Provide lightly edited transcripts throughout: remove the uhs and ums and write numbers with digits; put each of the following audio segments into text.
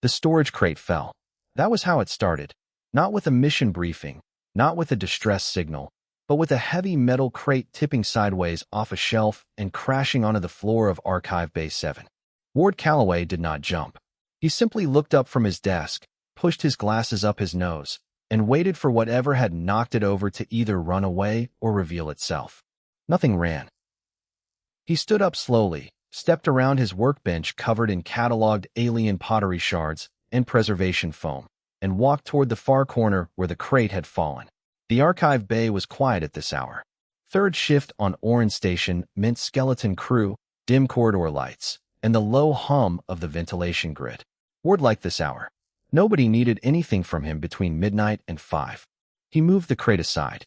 The storage crate fell. That was how it started. Not with a mission briefing, not with a distress signal, but with a heavy metal crate tipping sideways off a shelf and crashing onto the floor of Archive Bay 7. Ward Calloway did not jump. He simply looked up from his desk, pushed his glasses up his nose, and waited for whatever had knocked it over to either run away or reveal itself. Nothing ran. He stood up slowly, stepped around his workbench covered in cataloged alien pottery shards and preservation foam, and walked toward the far corner where the crate had fallen. The archive bay was quiet at this hour. Third shift on Orange Station meant skeleton crew, dim corridor lights, and the low hum of the ventilation grid. Ward liked this hour. Nobody needed anything from him between midnight and 5. He moved the crate aside.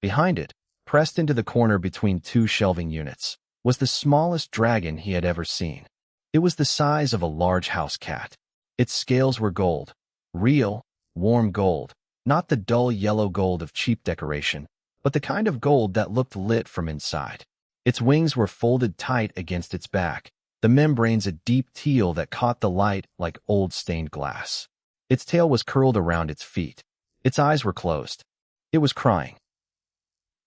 Behind it, pressed into the corner between two shelving units, was the smallest dragon he had ever seen. It was the size of a large house cat. Its scales were gold, real, warm gold, not the dull yellow gold of cheap decoration, but the kind of gold that looked lit from inside. Its wings were folded tight against its back, the membranes a deep teal that caught the light like old stained glass. Its tail was curled around its feet. Its eyes were closed. It was crying.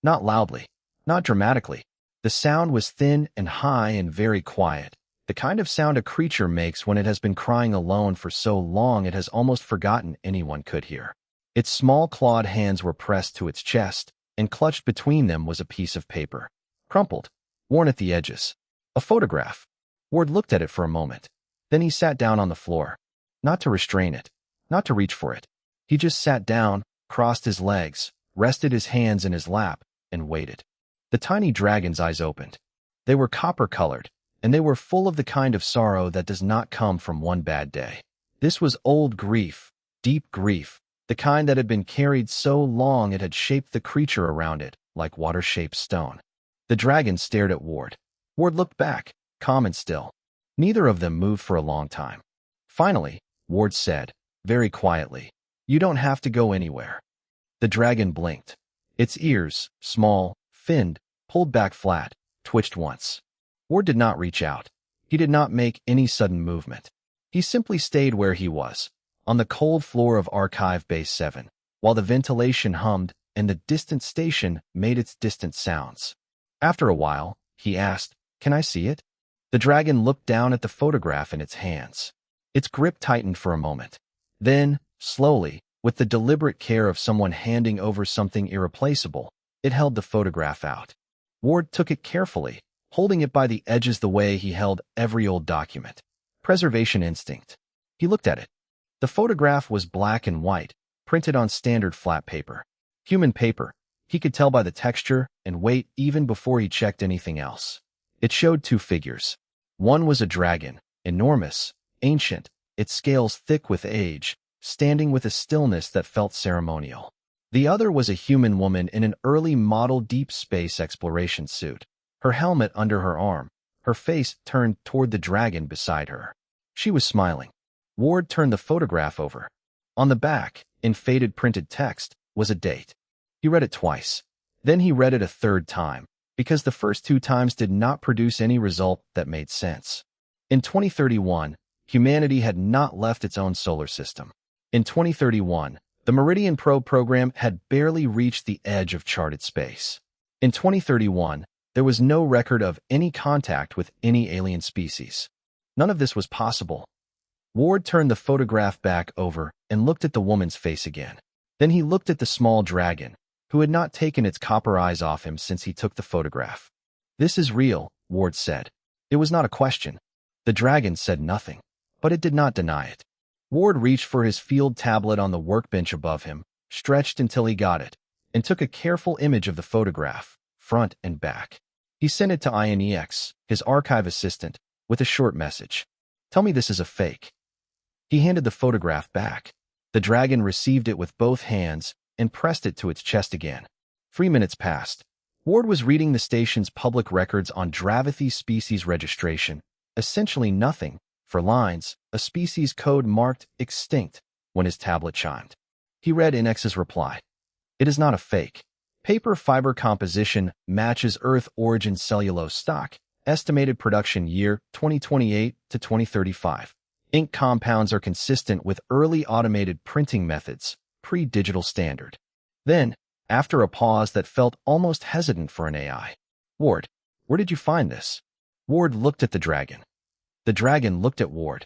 Not loudly, not dramatically. The sound was thin and high and very quiet, the kind of sound a creature makes when it has been crying alone for so long it has almost forgotten anyone could hear. Its small clawed hands were pressed to its chest, and clutched between them was a piece of paper, crumpled, worn at the edges. A photograph. Ward looked at it for a moment. Then he sat down on the floor. Not to restrain it, not to reach for it. He just sat down, crossed his legs, rested his hands in his lap, and waited. The tiny dragon's eyes opened. They were copper-colored, and they were full of the kind of sorrow that does not come from one bad day. This was old grief, deep grief, the kind that had been carried so long it had shaped the creature around it like water-shaped stone. The dragon stared at Ward. Ward looked back, calm and still. Neither of them moved for a long time. Finally, Ward said, very quietly, "You don't have to go anywhere." The dragon blinked. Its ears, small, finned, pulled back flat, twitched once. Ward did not reach out. He did not make any sudden movement. He simply stayed where he was, on the cold floor of Archive Bay 7, while the ventilation hummed and the distant station made its distant sounds. After a while, he asked, "Can I see it?" The dragon looked down at the photograph in its hands. Its grip tightened for a moment. Then, slowly, with the deliberate care of someone handing over something irreplaceable, it held the photograph out. Ward took it carefully, holding it by the edges the way he held every old document. Preservation instinct. He looked at it. The photograph was black and white, printed on standard flat paper. Human paper. He could tell by the texture and weight even before he checked anything else. It showed two figures. One was a dragon, enormous, ancient, its scales thick with age, standing with a stillness that felt ceremonial. The other was a human woman in an early model deep space exploration suit, her helmet under her arm, her face turned toward the dragon beside her. She was smiling. Ward turned the photograph over. On the back, in faded printed text, was a date. He read it twice. Then he read it a third time, because the first two times did not produce any result that made sense. In 2031, humanity had not left its own solar system. In 2031, the Meridian Probe program had barely reached the edge of charted space. In 2031, there was no record of any contact with any alien species. None of this was possible. Ward turned the photograph back over and looked at the woman's face again. Then he looked at the small dragon, who had not taken its copper eyes off him since he took the photograph. "This is real," Ward said. It was not a question. The dragon said nothing, but it did not deny it. Ward reached for his field tablet on the workbench above him, stretched until he got it, and took a careful image of the photograph, front and back. He sent it to INEX, his archive assistant, with a short message. "Tell me this is a fake." He handed the photograph back. The dragon received it with both hands and pressed it to its chest again. 3 minutes passed. Ward was reading the station's public records on Dravithi species registration, essentially nothing, for lines, a species code marked extinct, when his tablet chimed. He read INEX's reply. "It is not a fake. Paper fiber composition matches Earth origin cellulose stock, estimated production year 2028 to 2035. Ink compounds are consistent with early automated printing methods, pre-digital standard. Then, after a pause that felt almost hesitant for an AI, Ward, where did you find this? Ward looked at the dragon. The dragon looked at Ward.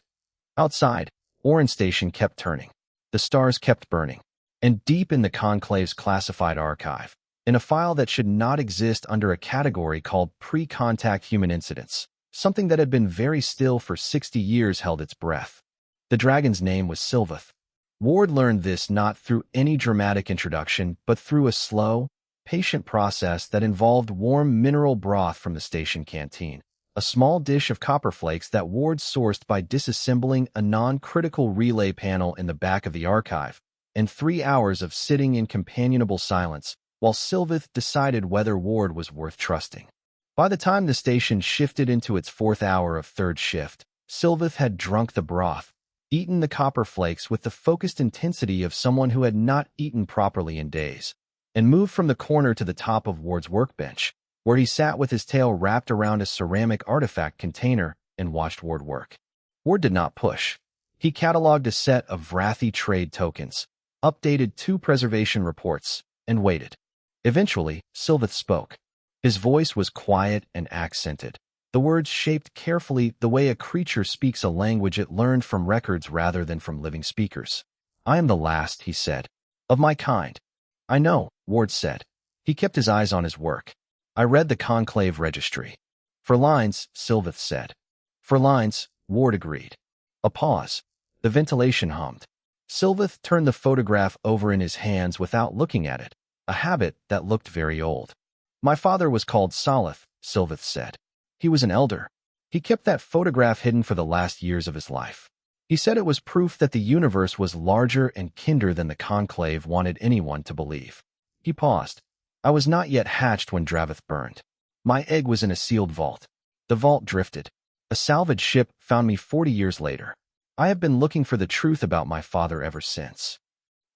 Outside, Orin Station kept turning. The stars kept burning. And deep in the Conclave's classified archive, in a file that should not exist under a category called pre-contact human incidents, something that had been very still for 60 years held its breath. The dragon's name was Sylvath. Ward learned this not through any dramatic introduction, but through a slow, patient process that involved warm mineral broth from the station canteen, a small dish of copper flakes that Ward sourced by disassembling a non-critical relay panel in the back of the archive, and 3 hours of sitting in companionable silence while Sylvath decided whether Ward was worth trusting. By the time the station shifted into its 4th hour of third shift, Sylvath had drunk the broth, eaten the copper flakes with the focused intensity of someone who had not eaten properly in days, and moved from the corner to the top of Ward's workbench, where he sat with his tail wrapped around a ceramic artifact container and watched Ward work. Ward did not push. He cataloged a set of Vrathi trade tokens, updated 2 preservation reports, and waited. Eventually, Sylvath spoke. His voice was quiet and accented, the words shaped carefully the way a creature speaks a language it learned from records rather than from living speakers. "I am the last," he said, "of my kind." "I know," Ward said. He kept his eyes on his work. "I read the Conclave registry." "For lines," Sylvath said. "For lines," Ward agreed. A pause. The ventilation hummed. Sylvath turned the photograph over in his hands without looking at it, a habit that looked very old. "My father was called Salith," Sylvath said. "He was an elder. He kept that photograph hidden for the last years of his life. He said it was proof that the universe was larger and kinder than the Conclave wanted anyone to believe." He paused. "I was not yet hatched when Dravith burned. My egg was in a sealed vault. The vault drifted. A salvage ship found me 40 years later. I have been looking for the truth about my father ever since."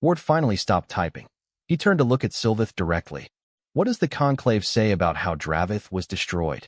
Ward finally stopped typing. He turned to look at Sylvath directly. "What does the Conclave say about how Dravith was destroyed?"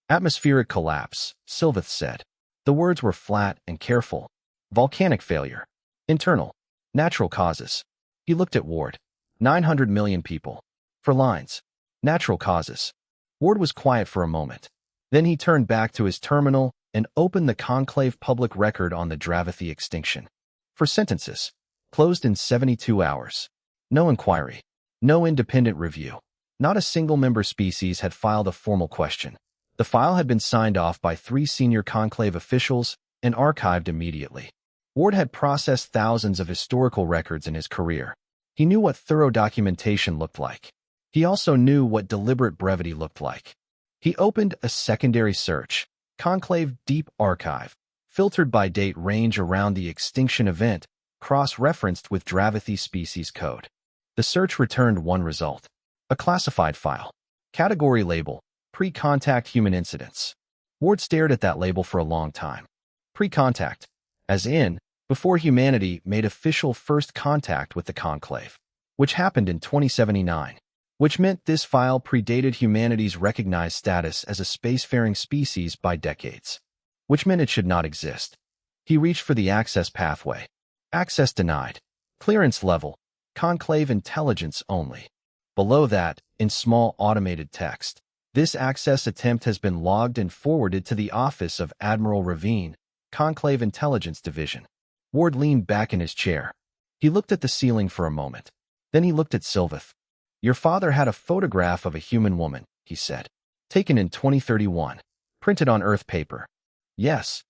"Atmospheric collapse," Sylvath said. The words were flat and careful. "Volcanic failure. Internal. Natural causes." He looked at Ward. 900 million people. "For lines. Natural causes." Ward was quiet for a moment. Then he turned back to his terminal and opened the Conclave public record on the Dravathi extinction. "For sentences. Closed in 72 hours. No inquiry. No independent review. Not a single member species had filed a formal question. The file had been signed off by 3 senior Conclave officials and archived immediately." Ward had processed thousands of historical records in his career. He knew what thorough documentation looked like. He also knew what deliberate brevity looked like. He opened a secondary search, Conclave Deep Archive, filtered by date range around the extinction event, cross-referenced with Dravathi species code. The search returned one result: a classified file. Category label: Pre-contact human incidents. Ward stared at that label for a long time. Pre-contact, as in, before humanity made official first contact with the Conclave, which happened in 2079, which meant this file predated humanity's recognized status as a spacefaring species by decades, which meant it should not exist. He reached for the access pathway. Access denied. Clearance level: Conclave intelligence only. Below that, in small automated text, this access attempt has been logged and forwarded to the office of Admiral Ravine, Conclave Intelligence Division. Ward leaned back in his chair. He looked at the ceiling for a moment. Then he looked at Sylvath. "Your father had a photograph of a human woman," he said. "Taken in 2031. Printed on Earth paper." "Yes."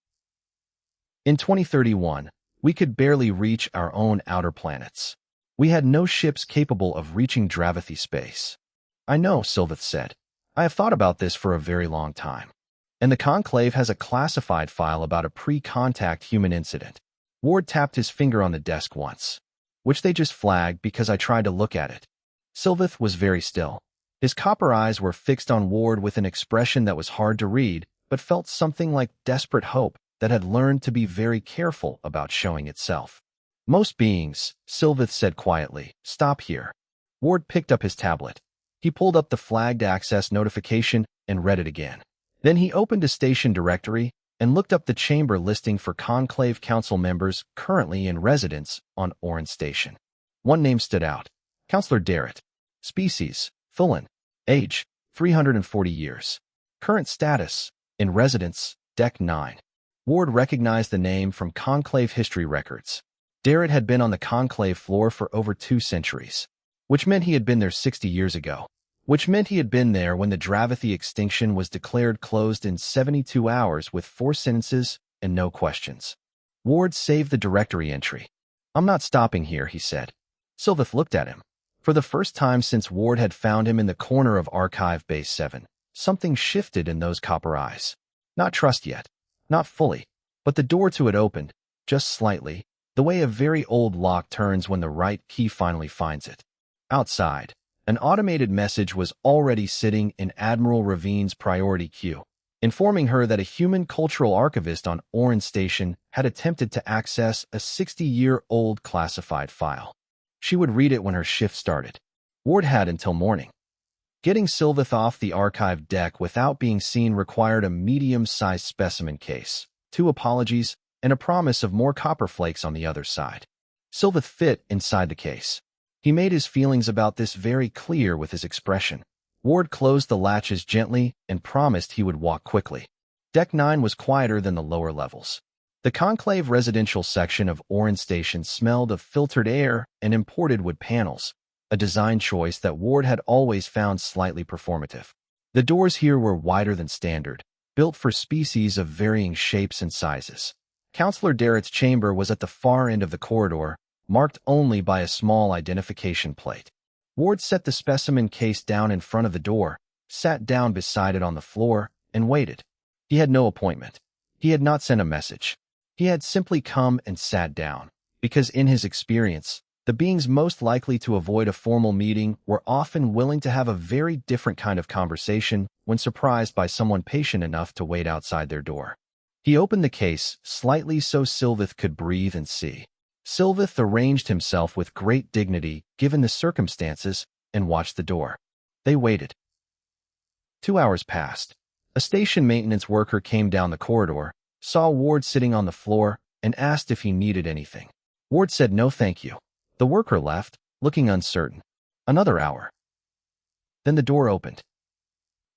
"In 2031, we could barely reach our own outer planets. We had no ships capable of reaching Dravathi space." "I know," Sylvath said. "I have thought about this for a very long time. And the Conclave has a classified file about a pre-contact human incident." Ward tapped his finger on the desk once. "Which they just flagged because I tried to look at it." Sylvath was very still. His copper eyes were fixed on Ward with an expression that was hard to read, but felt something like desperate hope that had learned to be very careful about showing itself. "Most beings," Sylvath said quietly, "stop here." Ward picked up his tablet. He pulled up the flagged access notification and read it again. Then he opened a station directory and looked up the chamber listing for Conclave Council members currently in residence on Orrin Station. One name stood out. Counselor Darrett. Species, Thulan. Age, 340 years. Current status, in residence, Deck 9. Ward recognized the name from Conclave history records. Darrett had been on the Conclave floor for over 2 centuries, which meant he had been there 60 years ago, which meant he had been there when the Dravathi extinction was declared closed in 72 hours with 4 sentences and no questions. Ward saved the directory entry. "I'm not stopping here," he said. Sylveth looked at him. For the first time since Ward had found him in the corner of Archive Base 7, something shifted in those copper eyes. Not trust yet. Not fully. But the door to it opened, just slightly, the way a very old lock turns when the right key finally finds it. Outside, an automated message was already sitting in Admiral Ravine's priority queue, informing her that a human cultural archivist on Orrin Station had attempted to access a 60-year-old classified file. She would read it when her shift started. Ward had until morning. Getting Sylveth off the archive deck without being seen required a medium-sized specimen case, 2 apologies, and a promise of more copper flakes on the other side. Sylveth fit inside the case. He made his feelings about this very clear with his expression. Ward closed the latches gently and promised he would walk quickly. Deck 9 was quieter than the lower levels. The Conclave residential section of Orrin Station smelled of filtered air and imported wood panels, a design choice that Ward had always found slightly performative. The doors here were wider than standard, built for species of varying shapes and sizes. Counselor Darrett's chamber was at the far end of the corridor, marked only by a small identification plate. Ward set the specimen case down in front of the door, sat down beside it on the floor, and waited. He had no appointment. He had not sent a message. He had simply come and sat down, because in his experience, the beings most likely to avoid a formal meeting were often willing to have a very different kind of conversation when surprised by someone patient enough to wait outside their door. He opened the case slightly so Sylveth could breathe and see. Sylveth arranged himself with great dignity given the circumstances and watched the door. They waited. 2 hours passed. A station maintenance worker came down the corridor, saw Ward sitting on the floor, and asked if he needed anything. Ward said no thank you. The worker left, looking uncertain. Another hour. Then the door opened.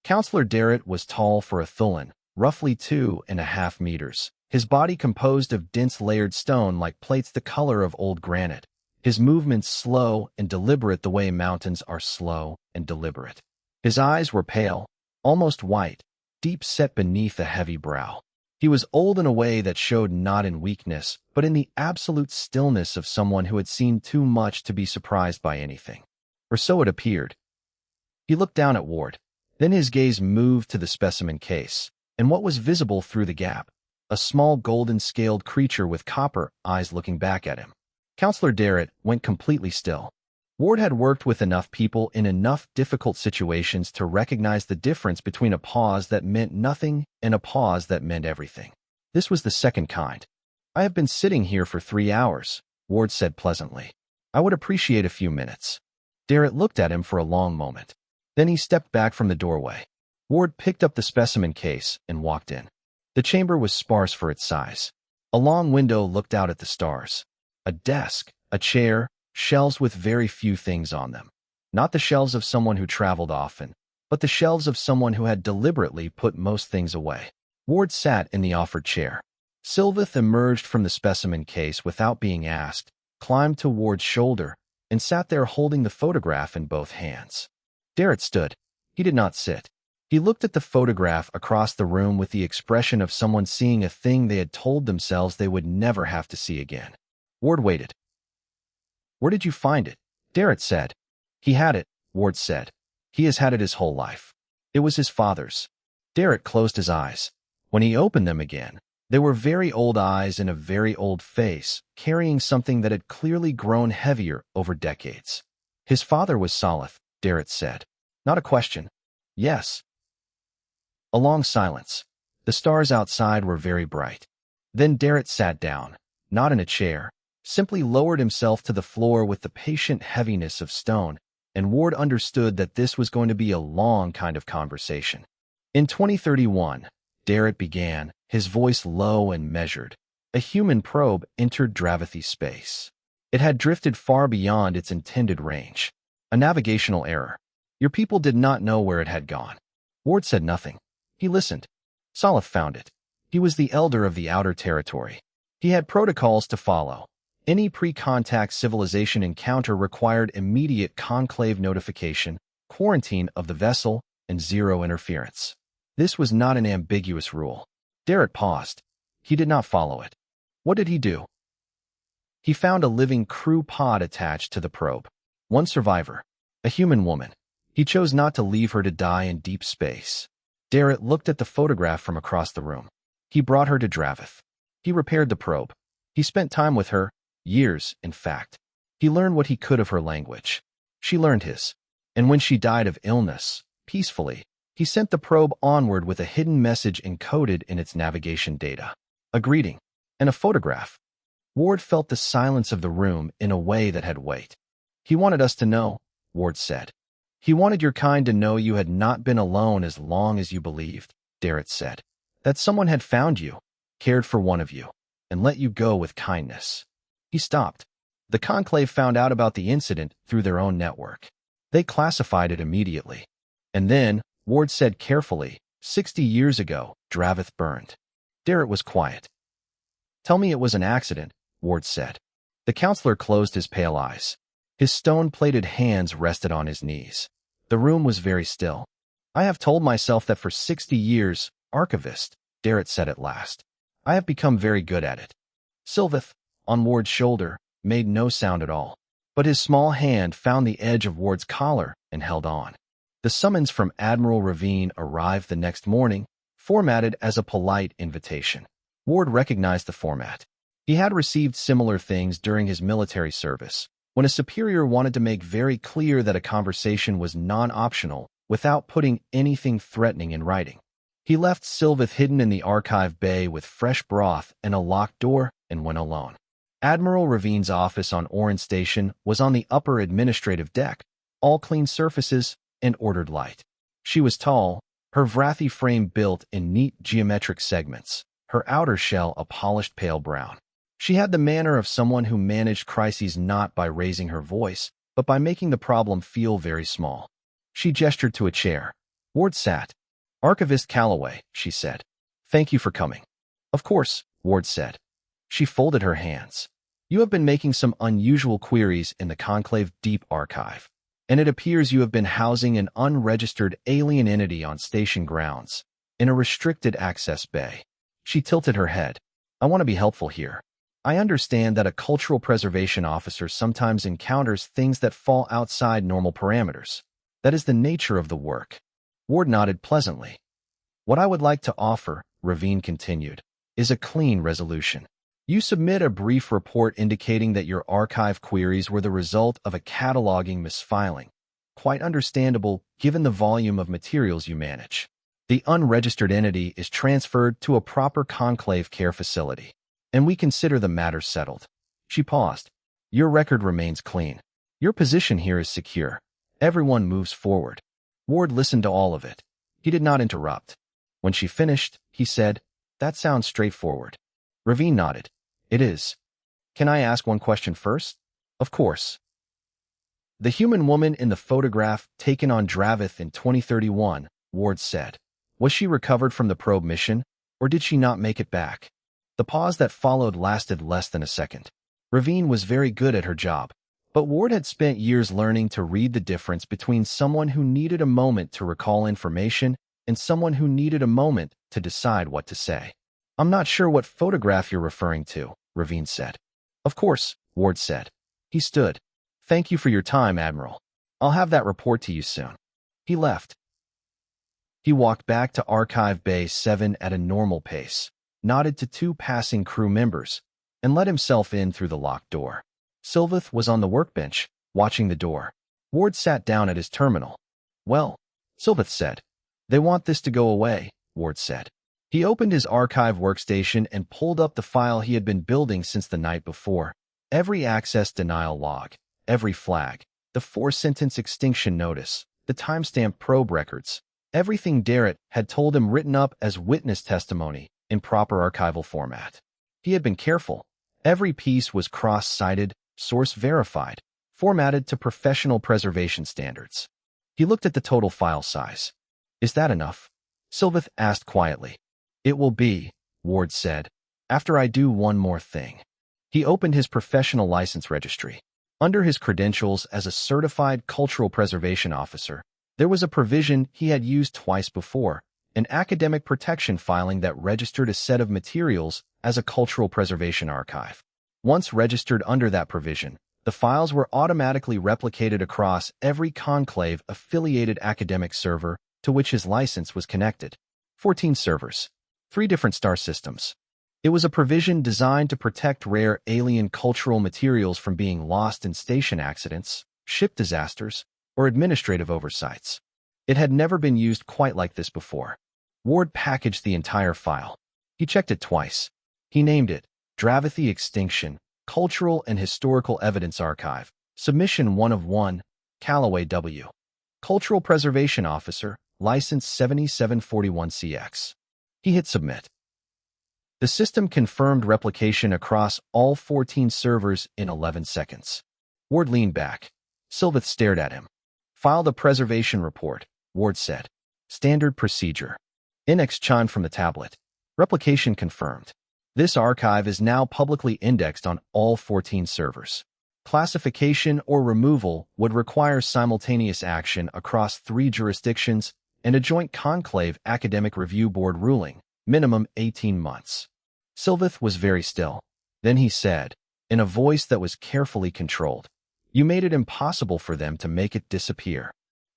Counselor Darrett was tall for a Thulan, roughly 2.5 meters, his body composed of dense layered stone like plates the color of old granite, his movements slow and deliberate the way mountains are slow and deliberate. His eyes were pale, almost white, deep set beneath a heavy brow. He was old in a way that showed not in weakness, but in the absolute stillness of someone who had seen too much to be surprised by anything. Or so it appeared. He looked down at Ward. Then his gaze moved to the specimen case, and what was visible through the gap, a small golden-scaled creature with copper eyes looking back at him. Counselor Darrett went completely still. Ward had worked with enough people in enough difficult situations to recognize the difference between a pause that meant nothing and a pause that meant everything. This was the second kind. "I have been sitting here for 3 hours," Ward said pleasantly. "I would appreciate a few minutes." Darrett looked at him for a long moment. Then he stepped back from the doorway. Ward picked up the specimen case and walked in. The chamber was sparse for its size. A long window looked out at the stars. A desk, a chair, shelves with very few things on them. Not the shelves of someone who traveled often, but the shelves of someone who had deliberately put most things away. Ward sat in the offered chair. Sylveth emerged from the specimen case without being asked, climbed to Ward's shoulder, and sat there holding the photograph in both hands. Darrett stood. He did not sit. He looked at the photograph across the room with the expression of someone seeing a thing they had told themselves they would never have to see again. Ward waited. "Where did you find it?" Darrett said. "He had it," Ward said. "He has had it his whole life. It was his father's." Darrett closed his eyes. When he opened them again, they were very old eyes and a very old face, carrying something that had clearly grown heavier over decades. "His father was Salith," Darrett said. "Not a question." "Yes." A long silence. The stars outside were very bright. Then Darrett sat down, not in a chair, simply lowered himself to the floor with the patient heaviness of stone, and Ward understood that this was going to be a long kind of conversation. "In 2031, Darrett began, his voice low and measured. A human probe entered Dravathi's space. It had drifted far beyond its intended range. A navigational error. Your people did not know where it had gone. Ward said nothing. He listened. Salif found it. He was the elder of the outer territory. He had protocols to follow. Any pre-contact civilization encounter required immediate conclave notification, quarantine of the vessel, and zero interference. This was not an ambiguous rule. Darrett paused. He did not follow it. What did he do? He found a living crew pod attached to the probe. One survivor, a human woman. He chose not to leave her to die in deep space. Darrett looked at the photograph from across the room. He brought her to Dravath. He repaired the probe. He spent time with her, years, in fact. He learned what he could of her language. She learned his. And when she died of illness, peacefully, he sent the probe onward with a hidden message encoded in its navigation data. A greeting. And a photograph. Ward felt the silence of the room in a way that had weight. He wanted us to know, Ward said. He wanted your kind to know you had not been alone as long as you believed, Darrett said. That someone had found you, cared for one of you, and let you go with kindness. He stopped. The Conclave found out about the incident through their own network. They classified it immediately. And then, Ward said carefully, 60 years ago, Dravath burned. Darrett was quiet. Tell me it was an accident, Ward said. The counselor closed his pale eyes. His stone-plated hands rested on his knees. The room was very still. I have told myself that for 60 years, archivist, Darrett said at last. I have become very good at it. Sylvath, on Ward's shoulder, made no sound at all. But his small hand found the edge of Ward's collar and held on. The summons from Admiral Ravine arrived the next morning, formatted as a polite invitation. Ward recognized the format. He had received similar things during his military service, when a superior wanted to make very clear that a conversation was non-optional without putting anything threatening in writing. He left Sylvath hidden in the archive bay with fresh broth and a locked door and went alone. Admiral Ravine's office on Orin Station was on the upper administrative deck, all clean surfaces and ordered light. She was tall, her Vrathi frame built in neat geometric segments, her outer shell a polished pale brown. She had the manner of someone who managed crises not by raising her voice, but by making the problem feel very small. She gestured to a chair. Ward sat. Archivist Calloway, she said. Thank you for coming. Of course, Ward said. She folded her hands. You have been making some unusual queries in the Conclave Deep Archive, and it appears you have been housing an unregistered alien entity on station grounds, in a restricted access bay. She tilted her head. I want to be helpful here. I understand that a cultural preservation officer sometimes encounters things that fall outside normal parameters. That is the nature of the work. Ward nodded pleasantly. What I would like to offer, Ravine continued, is a clean resolution. You submit a brief report indicating that your archive queries were the result of a cataloging misfiling. Quite understandable given the volume of materials you manage. The unregistered entity is transferred to a proper conclave care facility, and we consider the matter settled. She paused. Your record remains clean. Your position here is secure. Everyone moves forward. Ward listened to all of it. He did not interrupt. When she finished, he said, That sounds straightforward. Ravine nodded. It is. Can I ask one question first? Of course. The human woman in the photograph taken on Dravath in 2031, Ward said. Was she recovered from the probe mission, or did she not make it back? The pause that followed lasted less than a second. Ravine was very good at her job, but Ward had spent years learning to read the difference between someone who needed a moment to recall information and someone who needed a moment to decide what to say. I'm not sure what photograph you're referring to, Ravine said. Of course, Ward said. He stood. Thank you for your time, Admiral. I'll have that report to you soon. He left. He walked back to Archive Bay 7 at a normal pace, nodded to two passing crew members, and let himself in through the locked door. Sylvath was on the workbench, watching the door. Ward sat down at his terminal. Well, Sylvath said. They want this to go away, Ward said. He opened his archive workstation and pulled up the file he had been building since the night before. Every access denial log, every flag, the 4-sentence extinction notice, the timestamp probe records, everything Darrett had told him written up as witness testimony in proper archival format. He had been careful. Every piece was cross-cited, source-verified, formatted to professional preservation standards. He looked at the total file size. "Is that enough?" Sylveth asked quietly. "It will be," Ward said, "after I do one more thing." He opened his professional license registry. Under his credentials as a certified cultural preservation officer, there was a provision he had used twice before, an academic protection filing that registered a set of materials as a cultural preservation archive. Once registered under that provision, the files were automatically replicated across every conclave-affiliated academic server to which his license was connected. 14 servers, 3 different star systems. It was a provision designed to protect rare alien cultural materials from being lost in station accidents, ship disasters, or administrative oversights. It had never been used quite like this before. Ward packaged the entire file. He checked it twice. He named it Dravathi Extinction, Cultural and Historical Evidence Archive, Submission 1 of 1, Callaway W. Cultural Preservation Officer, License 7741CX. He hit Submit. The system confirmed replication across all 14 servers in 11 seconds. Ward leaned back. Sylveth stared at him. "File the preservation report," Ward said. "Standard procedure." Inex chimed from the tablet. "Replication confirmed. This archive is now publicly indexed on all 14 servers. Classification or removal would require simultaneous action across 3 jurisdictions and a joint conclave academic review board ruling, minimum 18 months. Sylveth was very still. Then he said, in a voice that was carefully controlled, "You made it impossible for them to make it disappear."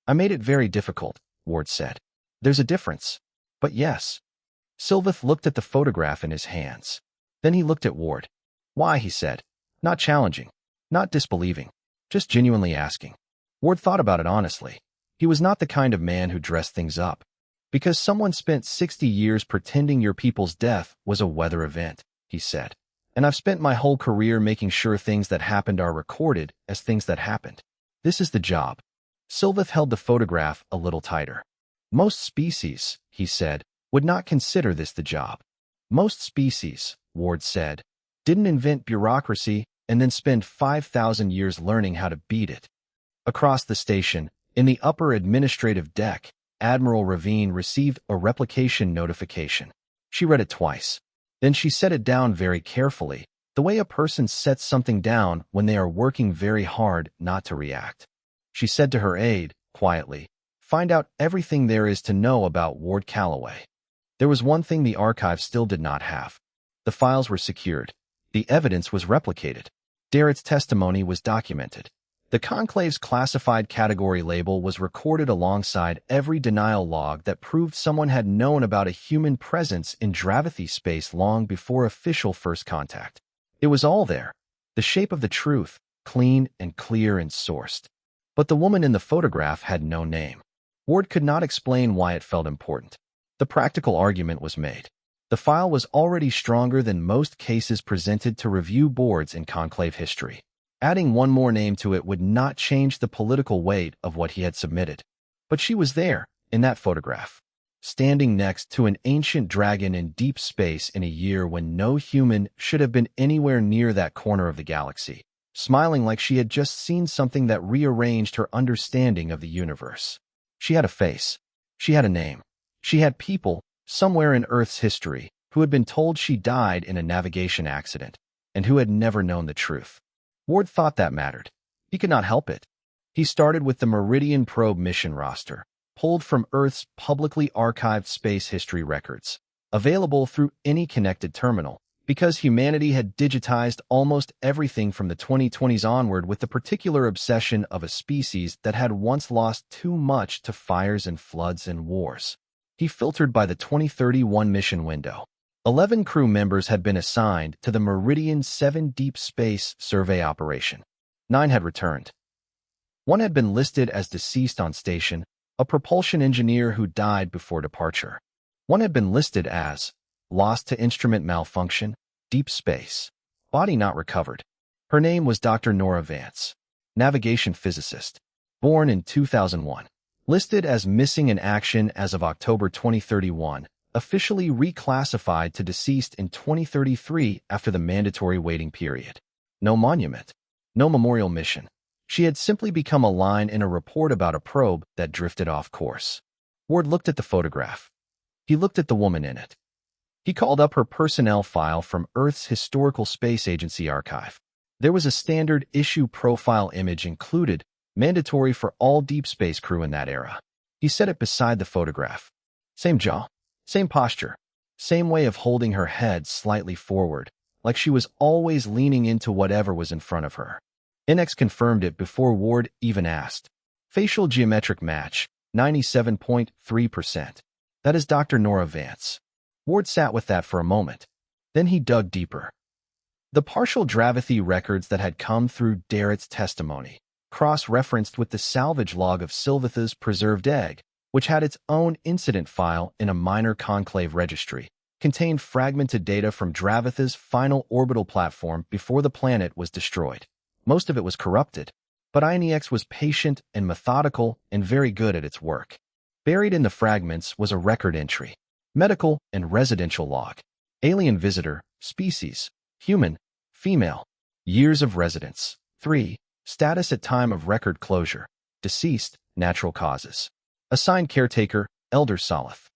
"I made it very difficult," Ward said. "There's a difference." "But yes." Sylveth looked at the photograph in his hands. Then he looked at Ward. "Why?" he said. Not challenging, not disbelieving, just genuinely asking. Ward thought about it honestly. He was not the kind of man who dressed things up. "Because someone spent 60 years pretending your people's death was a weather event," he said. "And I've spent my whole career making sure things that happened are recorded as things that happened. This is the job." Sylveth held the photograph a little tighter. "Most species," he said, "would not consider this the job. Most species," Ward said, "didn't invent bureaucracy and then spend 5,000 years learning how to beat it." Across the station, in the upper administrative deck, Admiral Ravine received a replication notification. She read it twice. Then she set it down very carefully, the way a person sets something down when they are working very hard not to react. She said to her aide, quietly, "Find out everything there is to know about Ward Callaway." There was one thing the archive still did not have. The files were secured. The evidence was replicated. Darrett's testimony was documented. The conclave's classified category label was recorded alongside every denial log that proved someone had known about a human presence in Dravathi space long before official first contact. It was all there, the shape of the truth, clean and clear and sourced. But the woman in the photograph had no name. Ward could not explain why it felt important. The practical argument was made. The file was already stronger than most cases presented to review boards in conclave history. Adding one more name to it would not change the political weight of what he had submitted. But she was there, in that photograph, standing next to an ancient dragon in deep space in a year when no human should have been anywhere near that corner of the galaxy, smiling like she had just seen something that rearranged her understanding of the universe. She had a face. She had a name. She had people, somewhere in Earth's history, who had been told she died in a navigation accident, and who had never known the truth. Ward thought that mattered. He could not help it. He started with the Meridian probe mission roster, pulled from Earth's publicly archived space history records, available through any connected terminal, because humanity had digitized almost everything from the 2020s onward with the particular obsession of a species that had once lost too much to fires and floods and wars. He filtered by the 2031 mission window. 11 crew members had been assigned to the Meridian 7 Deep Space Survey operation. 9 had returned. 1 had been listed as deceased on station, a propulsion engineer who died before departure. 1 had been listed as lost to instrument malfunction, deep space, body not recovered. Her name was Dr. Norah Vance, navigation physicist, born in 2001. Listed as missing in action as of October 2031, officially reclassified to deceased in 2033 after the mandatory waiting period. No monument. No memorial mission. She had simply become a line in a report about a probe that drifted off course. Ward looked at the photograph. He looked at the woman in it. He called up her personnel file from Earth's Historical Space Agency archive. There was a standard issue profile image included, mandatory for all deep space crew in that era. He set it beside the photograph. Same jaw, same posture, same way of holding her head slightly forward, like she was always leaning into whatever was in front of her. NX confirmed it before Ward even asked. Facial geometric match, 97.3%. That is Dr. Norah Vance. Ward sat with that for a moment. Then he dug deeper. The partial Dravathy records that had come through Darrett's testimony, cross-referenced with the salvage log of Silvatha's preserved egg, which had its own incident file in a minor conclave registry, contained fragmented data from Dravatha's final orbital platform before the planet was destroyed. Most of it was corrupted, but INEX was patient and methodical and very good at its work. Buried in the fragments was a record entry, medical and residential log, alien visitor, species, human, female, years of residence, 3, status at time of record closure, deceased, natural causes. Assigned caretaker, Elder Solith.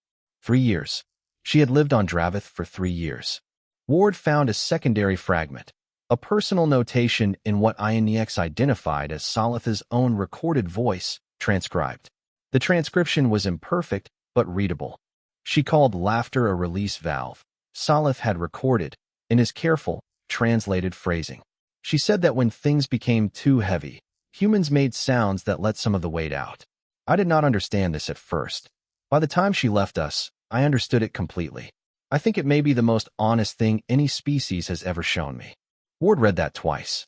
3 years. She had lived on Dravath for 3 years. Ward found a secondary fragment, a personal notation in what INEX identified as Solith's own recorded voice, transcribed. The transcription was imperfect, but readable. She called laughter a release valve. Solith had recorded, in his careful, translated phrasing. She said that when things became too heavy, humans made sounds that let some of the weight out. I did not understand this at first. By the time she left us, I understood it completely. I think it may be the most honest thing any species has ever shown me. Ward read that twice.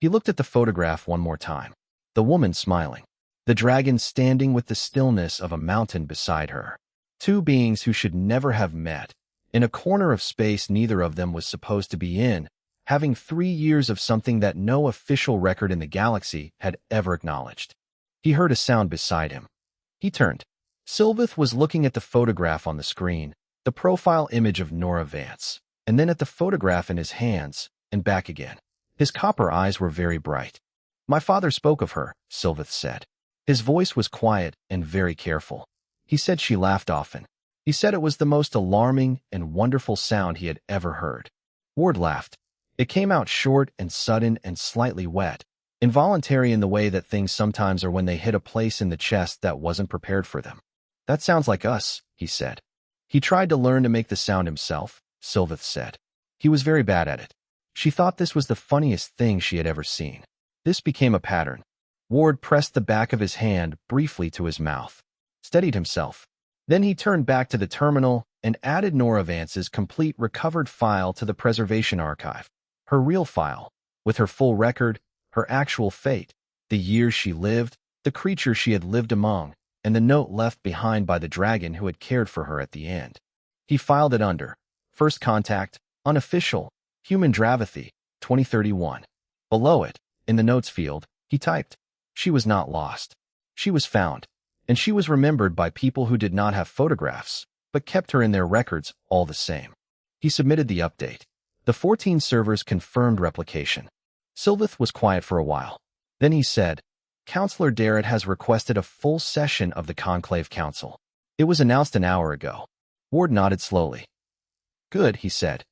He looked at the photograph one more time. The woman smiling. The dragon standing with the stillness of a mountain beside her. 2 beings who should never have met. In a corner of space neither of them was supposed to be in, having 3 years of something that no official record in the galaxy had ever acknowledged. He heard a sound beside him. He turned. Silvath was looking at the photograph on the screen, the profile image of Norah Vance, and then at the photograph in his hands, and back again. His copper eyes were very bright. My father spoke of her, Silvath said. His voice was quiet and very careful. He said she laughed often. He said it was the most alarming and wonderful sound he had ever heard. Ward laughed. It came out short and sudden and slightly wet, involuntary in the way that things sometimes are when they hit a place in the chest that wasn't prepared for them. That sounds like us, he said. He tried to learn to make the sound himself, Silvath said. He was very bad at it. She thought this was the funniest thing she had ever seen. This became a pattern. Ward pressed the back of his hand briefly to his mouth, steadied himself. Then he turned back to the terminal and added Norah Vance's complete recovered file to the preservation archive. Her real file, with her full record, her actual fate, the years she lived, the creatures she had lived among, and the note left behind by the dragon who had cared for her at the end. He filed it under First Contact, Unofficial, Human Dravathy, 2031. Below it, in the notes field, he typed, she was not lost. She was found, and she was remembered by people who did not have photographs, but kept her in their records all the same. He submitted the update. The 14 servers confirmed replication. Silvath was quiet for a while. Then he said, Counselor Darrett has requested a full session of the Conclave Council. It was announced an hour ago. Ward nodded slowly. Good, he said.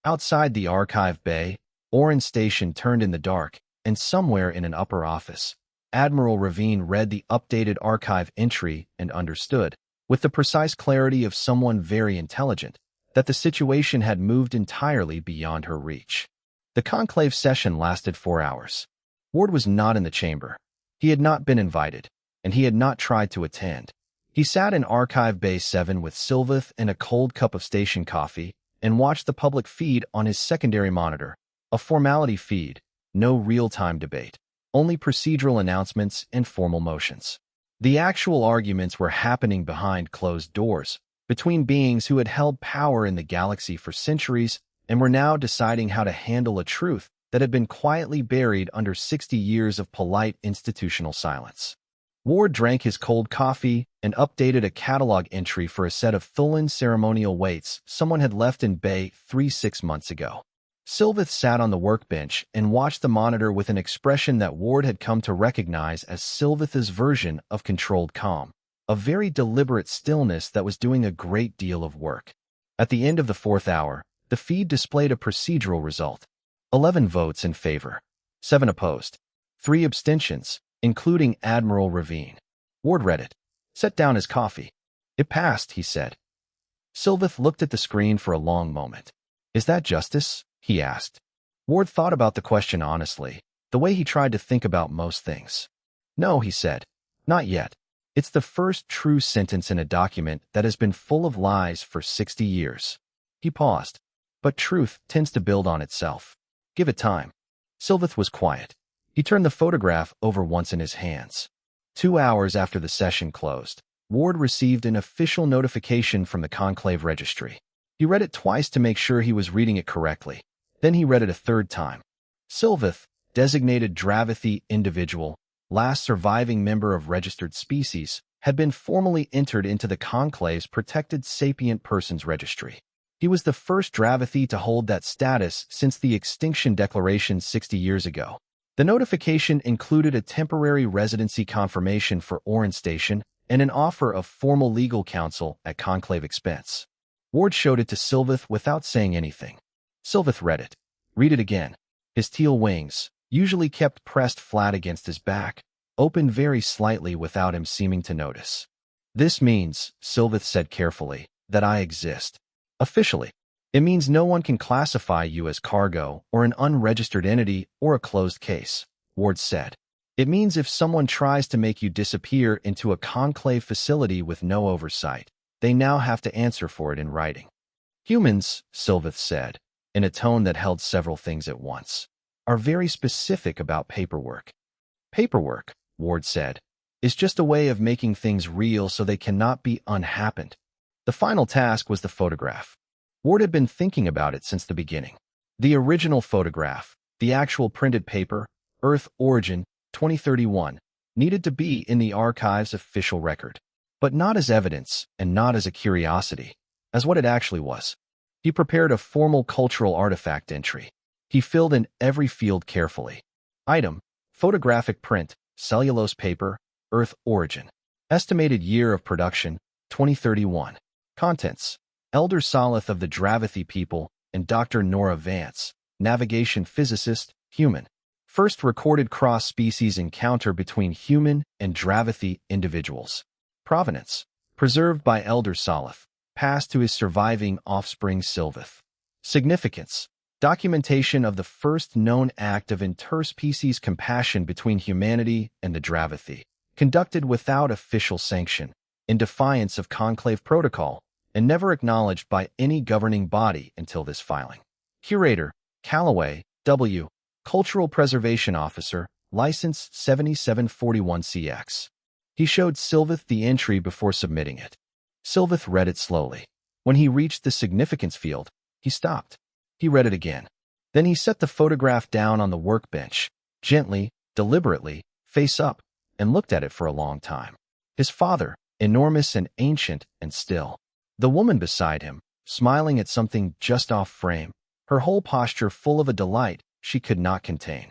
Outside the archive bay, Orin Station turned in the dark, and somewhere in an upper office, Admiral Ravine read the updated archive entry and understood, with the precise clarity of someone very intelligent, that the situation had moved entirely beyond her reach. The conclave session lasted 4 hours. Ward was not in the chamber. He had not been invited, and he had not tried to attend. He sat in Archive Bay 7 with Silvath and a cold cup of station coffee and watched the public feed on his secondary monitor, a formality feed, no real-time debate, only procedural announcements and formal motions. The actual arguments were happening behind closed doors, between beings who had held power in the galaxy for centuries and were now deciding how to handle a truth that had been quietly buried under 60 years of polite institutional silence. Ward drank his cold coffee and updated a catalog entry for a set of Thulin ceremonial weights someone had left in Bay 6 months ago. Sylveth sat on the workbench and watched the monitor with an expression that Ward had come to recognize as Sylveth's version of controlled calm, a very deliberate stillness that was doing a great deal of work. At the end of the 4th hour, the feed displayed a procedural result. 11 votes in favor, 7 opposed, 3 abstentions, including Admiral Ravine. Ward read it, set down his coffee. It passed, he said. Sylveth looked at the screen for a long moment. Is that justice? He asked. Ward thought about the question honestly, the way he tried to think about most things. No, he said. Not yet. It's the first true sentence in a document that has been full of lies for 60 years. He paused. But truth tends to build on itself. Give it time. Sylveth was quiet. He turned the photograph over once in his hands. 2 hours after the session closed, Ward received an official notification from the Conclave Registry. He read it twice to make sure he was reading it correctly. Then he read it a 3rd time. Sylveth, designated Dravathi individual, last surviving member of registered species, had been formally entered into the Conclave's Protected Sapient Persons Registry. He was the first Dravathi to hold that status since the Extinction Declaration 60 years ago. The notification included a temporary residency confirmation for Orin Station and an offer of formal legal counsel at Conclave expense. Ward showed it to Sylveth without saying anything. Sylveth read it. Read it again. His teal wings, usually kept pressed flat against his back, opened very slightly without him seeming to notice. This means, Sylveth said carefully, that I exist. Officially. It means no one can classify you as cargo or an unregistered entity or a closed case, Ward said. It means if someone tries to make you disappear into a conclave facility with no oversight, they now have to answer for it in writing. Humans, Sylveth said, in a tone that held several things at once, are very specific about paperwork. Paperwork, Ward said, is just a way of making things real so they cannot be unhappened. The final task was the photograph. Ward had been thinking about it since the beginning. The original photograph, the actual printed paper, Earth Origin, 2031, needed to be in the archive's official record, but not as evidence and not as a curiosity, as what it actually was. He prepared a formal cultural artifact entry. He filled in every field carefully. Item, photographic print, cellulose paper, Earth Origin. Estimated year of production, 2031. Contents, Elder Salith of the Dravathi people and Dr. Norah Vance, navigation physicist, human. First recorded cross-species encounter between human and Dravathi individuals. Provenance, preserved by Elder Salith, passed to his surviving offspring Sylveth. Significance, documentation of the first known act of interspecies compassion between humanity and the Dravathi, conducted without official sanction, in defiance of Conclave protocol, and never acknowledged by any governing body until this filing. Curator, Callaway, W., Cultural Preservation Officer, License 7741CX. He showed Sylveth the entry before submitting it. Sylveth read it slowly. When he reached the significance field, he stopped. He read it again. Then he set the photograph down on the workbench, gently, deliberately, face up, and looked at it for a long time. His father, enormous and ancient and still. The woman beside him, smiling at something just off frame, her whole posture full of a delight she could not contain.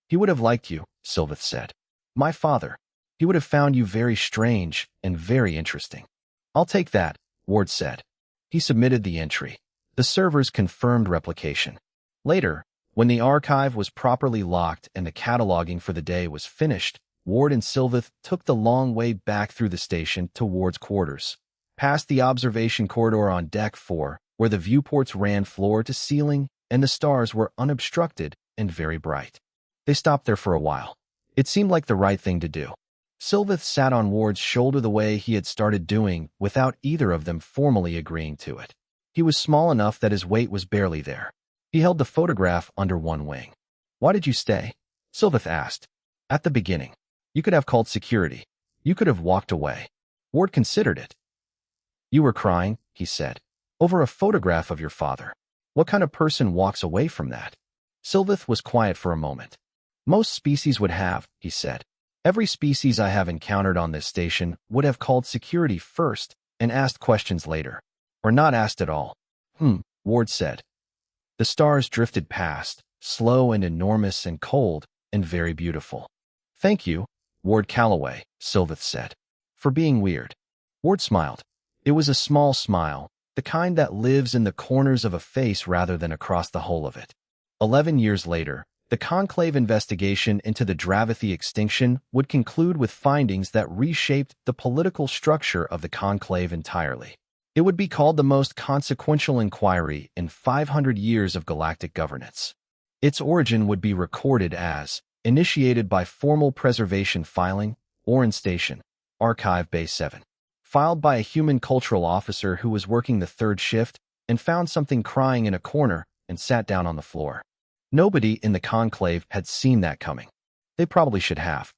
He would have liked you, Sylveth said. My father. He would have found you very strange and very interesting. I'll take that, Ward said. He submitted the entry. The servers confirmed replication. Later, when the archive was properly locked and the cataloging for the day was finished, Ward and Sylveth took the long way back through the station to Ward's quarters, past the observation corridor on Deck 4, where the viewports ran floor to ceiling and the stars were unobstructed and very bright. They stopped there for a while. It seemed like the right thing to do. Sylveth sat on Ward's shoulder the way he had started doing without either of them formally agreeing to it. He was small enough that his weight was barely there. He held the photograph under one wing. Why did you stay? Sylveth asked. At the beginning. You could have called security. You could have walked away. Ward considered it. You were crying, he said, over a photograph of your father. What kind of person walks away from that? Sylveth was quiet for a moment. Most species would have, he said. Every species I have encountered on this station would have called security first and asked questions later. Or not asked at all. Ward said. The stars drifted past, slow and enormous and cold and very beautiful. Thank you, Ward Calloway, Sylveth said, for being weird. Ward smiled. It was a small smile, the kind that lives in the corners of a face rather than across the whole of it. 11 years later, the Conclave investigation into the Dravithy extinction would conclude with findings that reshaped the political structure of the Conclave entirely. It would be called the most consequential inquiry in 500 years of galactic governance. Its origin would be recorded as initiated by formal preservation filing, Orin Station, Archive Bay 7. Filed by a human cultural officer who was working the third shift and found something crying in a corner and sat down on the floor. Nobody in the conclave had seen that coming. They probably should have.